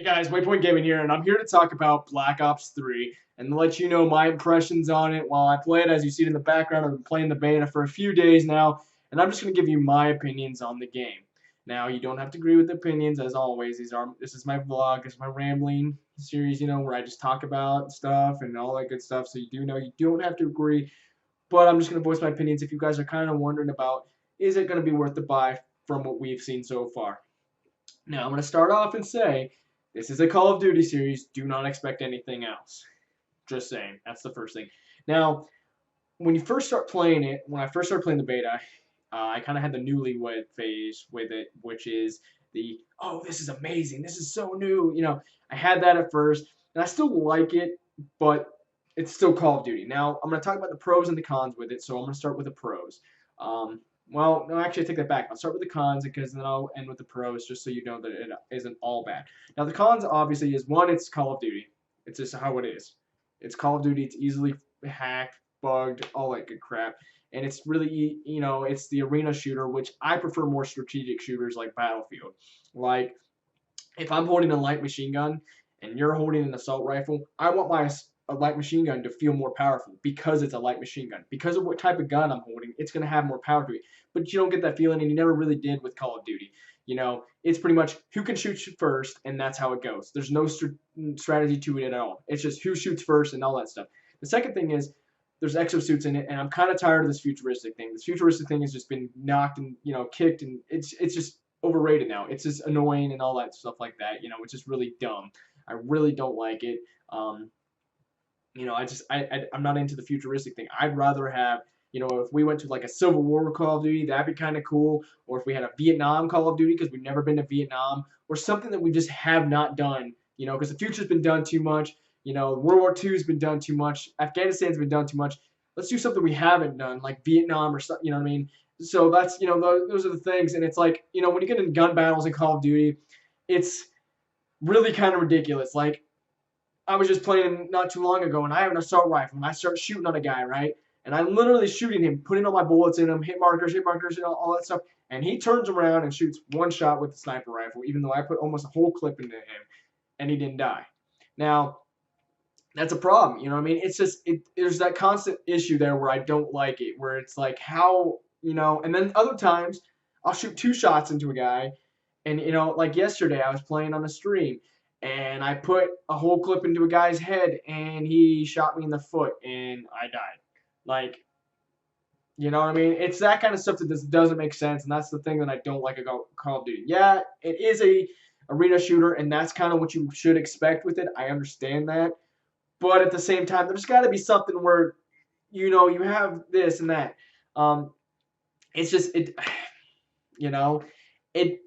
Hey guys, Waypoint Gaming here, and I'm here to talk about Black Ops 3 and let you know my impressions on it while I play it. As you see it in the background, I've been playing the beta for a few days now, and I'm just going to give you my opinions on the game. Now, you don't have to agree with the opinions, as always. This is my vlog, this is my rambling series, where I just talk about stuff and all that good stuff, so you don't have to agree, but I'm just going to voice my opinions if you guys are kind of wondering about, is it going to be worth the buy from what we've seen so far. Now, I'm going to start off and say, this is a Call of Duty series. Do not expect anything else. Just saying. That's the first thing. Now, when you first start playing it, when I first started playing the beta, I kind of had the newlywed phase with it, which is oh, this is amazing. This is so new. I had that at first, and I still like it, but it's still Call of Duty. Now, I'm going to talk about the pros and the cons with it, so I'm going to start with the pros. Well, no, actually, I take that back. I'll start with the cons because then I'll end with the pros, just so you know that it isn't all bad. Now, the cons obviously is one, it's Call of Duty. It's just how it is. It's Call of Duty. It's easily hacked, bugged, all that good crap. And it's really, it's the arena shooter, which I prefer more strategic shooters like Battlefield. Like, if I'm holding a light machine gun and you're holding an assault rifle, I want my a light machine gun to feel more powerful because it's a light machine gun. Because of what type of gun I'm holding, it's going to have more power to it. But you don't get that feeling, and you never really did with Call of Duty. It's pretty much who can shoot first, and that's how it goes. There's no strategy to it at all. It's just who shoots first and all that stuff. The second thing is there's exosuits in it, and I'm kind of tired of this futuristic thing. This futuristic thing has just been knocked and kicked, and it's just overrated now. It's just annoying and all that stuff like that. It's just really dumb. I really don't like it. I'm not into the futuristic thing. I'd rather have, if we went to like a Civil War Call of Duty, that'd be kind of cool. Or if we had a Vietnam Call of Duty, because we've never been to Vietnam, or something that we just have not done, because the future's been done too much. World War II's been done too much. Afghanistan's been done too much. Let's do something we haven't done, like Vietnam or something, you know what I mean? So that's, those are the things. And it's like, when you get in gun battles in Call of Duty, it's really kind of ridiculous. Like, I was just playing not too long ago, and I have an assault rifle, and I start shooting on a guy, right? And I'm literally shooting him, putting all my bullets in him, hit markers, and all that stuff. And he turns around and shoots one shot with the sniper rifle, even though I put almost a whole clip into him, and he didn't die. Now, that's a problem, you know what I mean? It's just, there's that constant issue there where I don't like it, where it's like, how, and then other times, I'll shoot 2 shots into a guy, and, like yesterday, I was playing on a stream, and I put a whole clip into a guy's head, and he shot me in the foot, and I died. Like, you know what I mean? It's that kind of stuff that just doesn't make sense, and that's the thing that I don't like about Call of Duty. Yeah, it is a arena shooter, and that's kind of what you should expect with it. I understand that. But at the same time, there's got to be something where, you have this and that. It's just,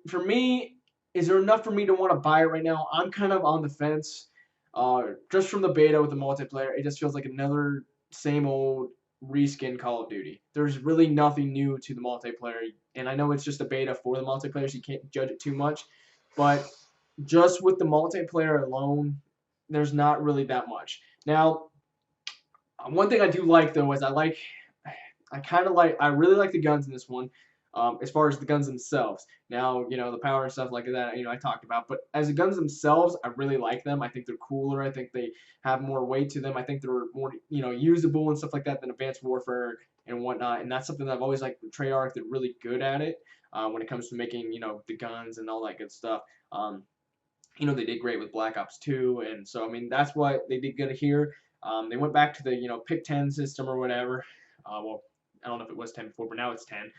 for me, is there enough for me to want to buy it right now? I'm kind of on the fence. Just from the beta with the multiplayer, it just feels like another same old reskin Call of Duty. There's really nothing new to the multiplayer, and I know it's just a beta for the multiplayer, so you can't judge it too much. But just with the multiplayer alone, there's not really that much. Now, one thing I do like though is I really like the guns in this one. As far as the guns themselves. Now, the power and stuff like that, I talked about. But as the guns themselves, I really like them. I think they're cooler. I think they have more weight to them. I think they're more, usable and stuff like that than Advanced Warfare and whatnot. And that's something that I've always liked with Treyarch. They're really good at it when it comes to making, the guns and all that good stuff. They did great with Black Ops 2. And so, I mean, that's what they did good here. They went back to the, pick 10 system or whatever. Well, I don't know if it was 10 before, but now it's 10.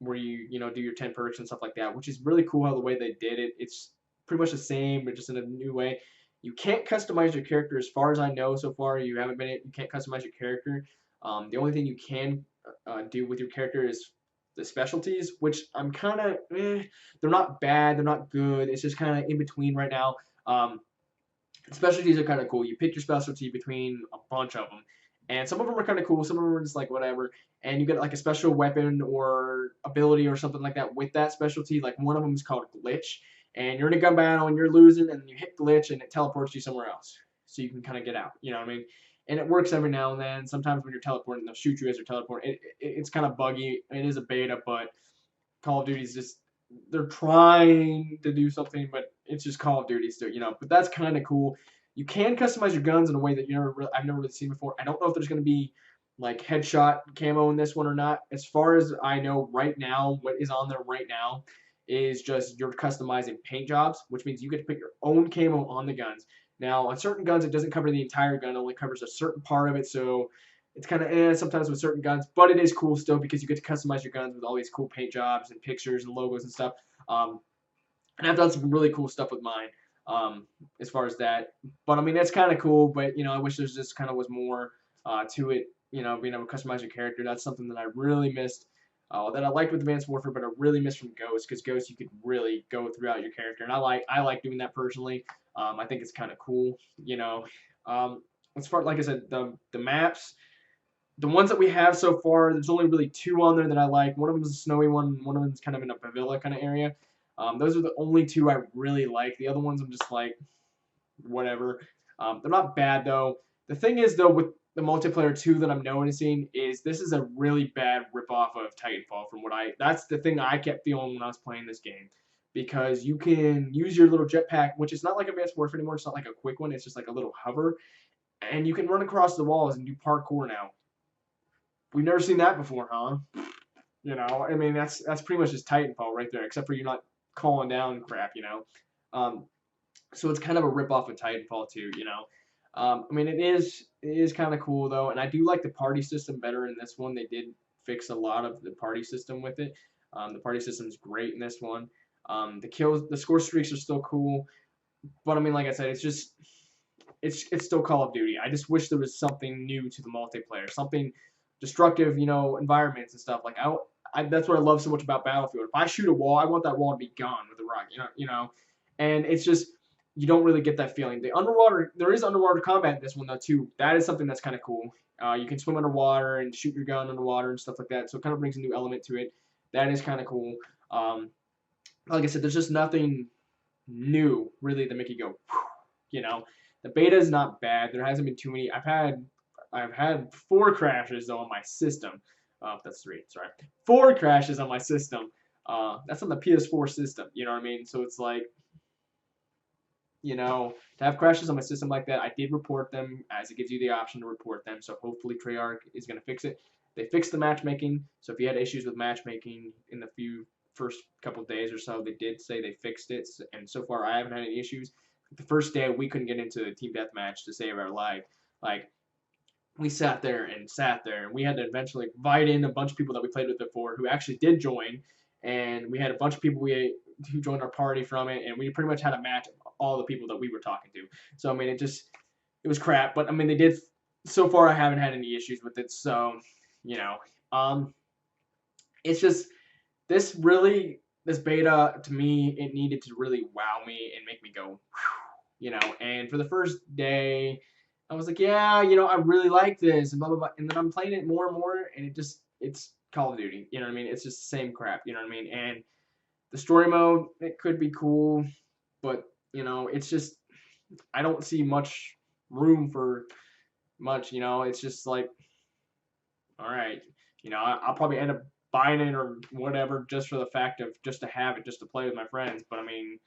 Where you do your 10 perks and stuff like that, which is really cool how the way they did it. It's pretty much the same, but just in a new way. You can't customize your character as far as I know so far. You can't customize your character. The only thing you can do with your character is the specialties, which I'm kind of, they're not bad, they're not good. It's just kind of in between right now. Specialties are kind of cool. You pick your specialty between a bunch of them. And some of them are kind of cool. Some of them are just like whatever. And you get like a special weapon or ability or something like that with that specialty. Like one of them is called Glitch. And you're in a gun battle and you're losing and you hit Glitch and it teleports you somewhere else. So you can kind of get out. You know what I mean? And it works every now and then. Sometimes when you're teleporting, they'll shoot you as you're teleporting. It's kind of buggy. It is a beta, but Call of Duty is just they're trying to do something, but it's just Call of Duty still, you know. But that's kind of cool. You can customize your guns in a way that I've never really seen before. I don't know if there's going to be like headshot camo in this one or not. As far as I know, right now, what is on there right now is just you're customizing paint jobs, which means you get to put your own camo on the guns. Now, on certain guns, it doesn't cover the entire gun; it only covers a certain part of it. So it's kind of sometimes with certain guns, but it is cool still because you get to customize your guns with all these cool paint jobs and pictures and logos and stuff. Um, and I've done some really cool stuff with mine as far as that. But I mean, that's kind of cool. But you know, I wish there's just kind of was more to it. You know, being able to customize your character. That's something that I really missed. That I liked with Advanced Warfare, but I really missed from Ghost because Ghost you could really go throughout your character, and I like doing that personally. I think it's kind of cool. You know, as far like I said, the maps the ones that we have so far, there's only really two on there that I like. One of them is a snowy one. One of them is kind of in a pavilla kind of area. Those are the only two I really like. The other ones I'm just like, whatever. They're not bad though. The thing is though with the multiplayer 2 that I'm noticing is this is a really bad ripoff of Titanfall from what that's the thing I kept feeling when I was playing this game. Because you can use your little jetpack, which is not like Advanced Warfare anymore. It's not like a quick one. It's just like a little hover. And you can run across the walls and do parkour now. We've never seen that before, huh? You know, I mean, that's pretty much just Titanfall right there, except for you're not calling down crap, you know. Um, so it's kind of a rip off of Titanfall too, you know. I mean, it is kind of cool though, and I do like the party system better in this one. They did fix a lot of the party system with it. The party system is great in this one. The score streaks are still cool, but I mean, like I said, it's still Call of Duty. I just wish there was something new to the multiplayer, something destructive, you know, environments and stuff. Like that's what I love so much about Battlefield. If I shoot a wall, I want that wall to be gone with a rocket, and it's just you don't really get that feeling. There is underwater combat in this one though too. That is something that's kind of cool. You can swim underwater and shoot your gun underwater and stuff like that. So it kind of brings a new element to it. That is kind of cool. Um, like I said, there's just nothing new really to make you go, whew, you know. The beta is not bad. There hasn't been too many. I've had 4 crashes though on my system. That's 3. Sorry, 4 crashes on my system. That's on the PS4 system. You know what I mean? So it's like, you know, to have crashes on my system like that, I did report them as it gives you the option to report them. So hopefully Treyarch is going to fix it. They fixed the matchmaking. So if you had issues with matchmaking in the first couple of days or so, they did say they fixed it. And so far, I haven't had any issues. The first day, we couldn't get into the team deathmatch to save our life. Like, we sat there and sat there, and we had to eventually invite in a bunch of people that we played with before who actually did join, and we had a bunch of people who joined our party from it, and we pretty much had a match of all the people that we were talking to. So I mean, it was crap, but I mean they did. So far, I haven't had any issues with it. So you know, it's just this beta to me it needed to really wow me and make me go, whew, you know. And for the first day I was like, yeah, you know, I really like this, and blah blah blah. And then I'm playing it more and more, and it's Call of Duty. You know what I mean? It's just the same crap. You know what I mean? And the story mode, it could be cool, but you know, it's just I don't see much room for much. You know, it's just like, all right, you know, I'll probably end up buying it or whatever just for the fact of just to have it, just to play with my friends. But I mean,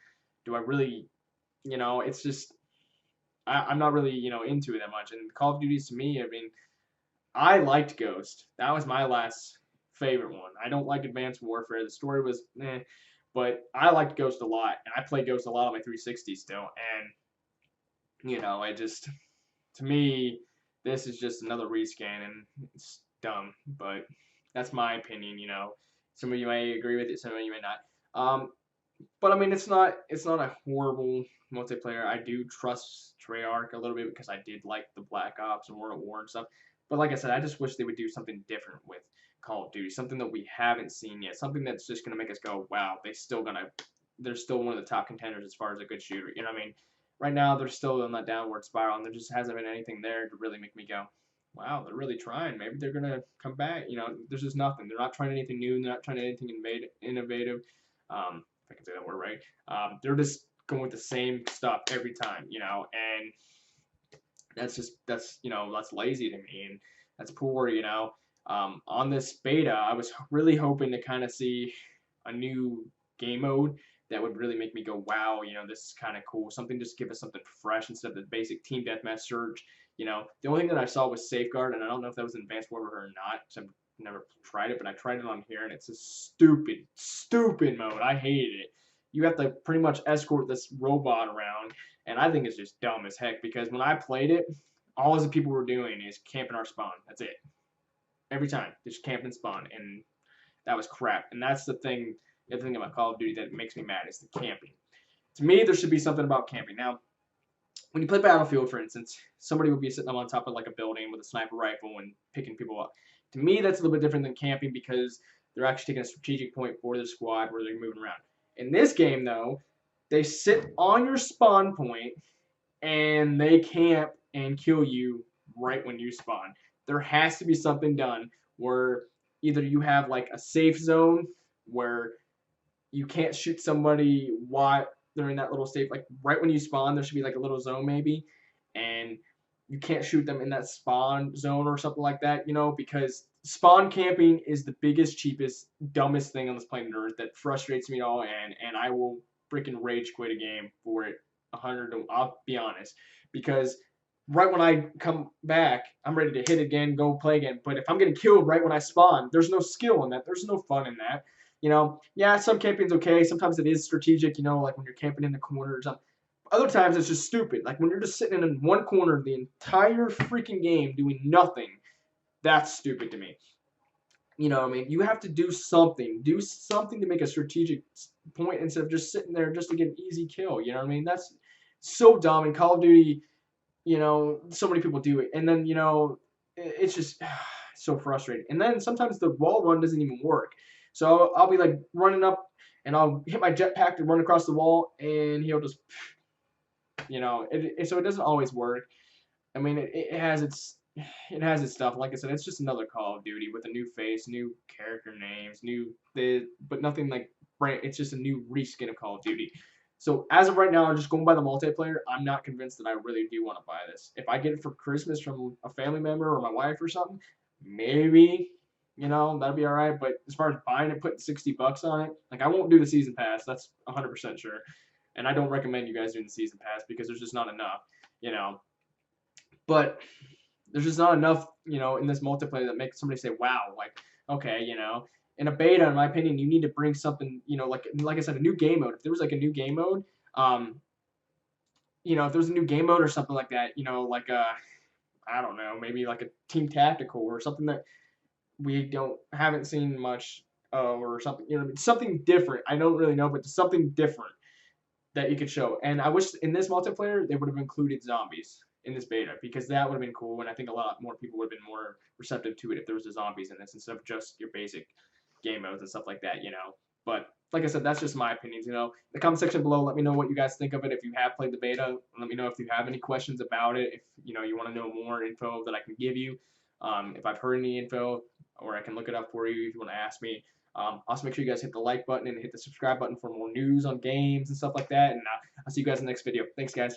do I really? You know, it's just I'm not really into it that much. And Call of Duties to me, I mean, I liked Ghost. That was my last favorite one. I don't like Advanced Warfare. The story was but I liked Ghost a lot, and I play Ghost a lot on my 360 still. And I just to me, this is just another rescan, and it's dumb. But that's my opinion. Some of you may agree with it, some of you may not. But I mean, it's not a horrible multiplayer. I do trust Treyarch a little bit because I did like the Black Ops and World at War and stuff. But like I said, I just wish they would do something different with Call of Duty, something that we haven't seen yet, something that's just gonna make us go, wow, they're still one of the top contenders as far as a good shooter. You know what I mean? Right now, they're still in that downward spiral, and there just hasn't been anything there to really make me go, wow, they're really trying. Maybe they're gonna come back. There's just nothing. They're not trying anything new. They're not trying anything innovative. If I can say that word right. They're just going with the same stuff every time, and that's lazy to me, and that's poor. On this beta, I was really hoping to kind of see a new game mode that would really make me go, wow, this is kind of cool. Something just give us something fresh instead of the basic team deathmatch surge. The only thing that I saw was safeguard, and I don't know if that was in advanced warfare or not. So I've never tried it, but I tried it on here, and it's a stupid mode. I hated it. You have to pretty much escort this robot around, and I think it's just dumb as heck because when I played it, all the people were doing is camping our spawn. That's it. Every time, just camp and spawn, and that was crap. And that's the thing. The other thing about Call of Duty that makes me mad is the camping. To me, there should be something about camping. Now, when you play Battlefield, for instance, somebody would be sitting up on top of like a building with a sniper rifle and picking people up. To me, that's a little bit different than camping because they're actually taking a strategic point for their squad where they're moving around. In this game, though, they sit on your spawn point and they camp and kill you right when you spawn. There has to be something done where either you have like a safe zone where you can't shoot somebody while they're in that little safe, like right when you spawn, there should be like a little zone maybe, and you can't shoot them in that spawn zone or something like that, because spawn camping is the biggest, cheapest, dumbest thing on this planet Earth that frustrates me all, and I will freaking rage quit a game for it. I'll be honest, because right when I come back, I'm ready to hit again, go play again. But if I'm getting killed right when I spawn, there's no skill in that. There's no fun in that. Yeah, some camping's okay. Sometimes it is strategic, like when you're camping in the corner or something. Other times it's just stupid. Like when you're just sitting in one corner the entire freaking game doing nothing. That's stupid to me. What I mean? You have to do something. Do something to make a strategic point instead of just sitting there just to get an easy kill. You know what I mean? That's so dumb. In Call of Duty, so many people do it. And then, it's just so frustrating. And then sometimes the wall run doesn't even work. So I'll be like running up and I'll hit my jetpack to run across the wall and he'll just, so it doesn't always work. I mean, it has its stuff. Like I said, it's just another Call of Duty with a new face, new character names, but nothing like brand. It's just a new reskin of Call of Duty. So as of right now, I'm just going by the multiplayer. I'm not convinced that I really do want to buy this. If I get it for Christmas from a family member or my wife or something, maybe, that'd be all right. But as far as buying it, putting $60 on it, like I won't do the season pass. That's 100% sure. And I don't recommend you guys doing the season pass because there's just not enough, But there's just not enough, in this multiplayer that makes somebody say, wow, like, okay, in a beta, in my opinion, you need to bring something, like I said, a new game mode. If there was like a new game mode, if there was a new game mode or something like that, like I don't know, maybe like a team tactical or something that we haven't seen much or something, something different. I don't really know, but something different that you could show. And I wish in this multiplayer they would have included zombies in this beta because that would have been cool, and I think a lot more people would have been more receptive to it if there was the zombies in this instead of just your basic game modes and stuff like that, But like I said, that's just my opinions, In the comment section below, let me know what you guys think of it. If you have played the beta, let me know if you have any questions about it. If you want to know more info that I can give you, if I've heard any info, or I can look it up for you if you want to ask me. Also, make sure you guys hit the like button and hit the subscribe button for more news on games and stuff like that. And I'll see you guys in the next video. Thanks, guys.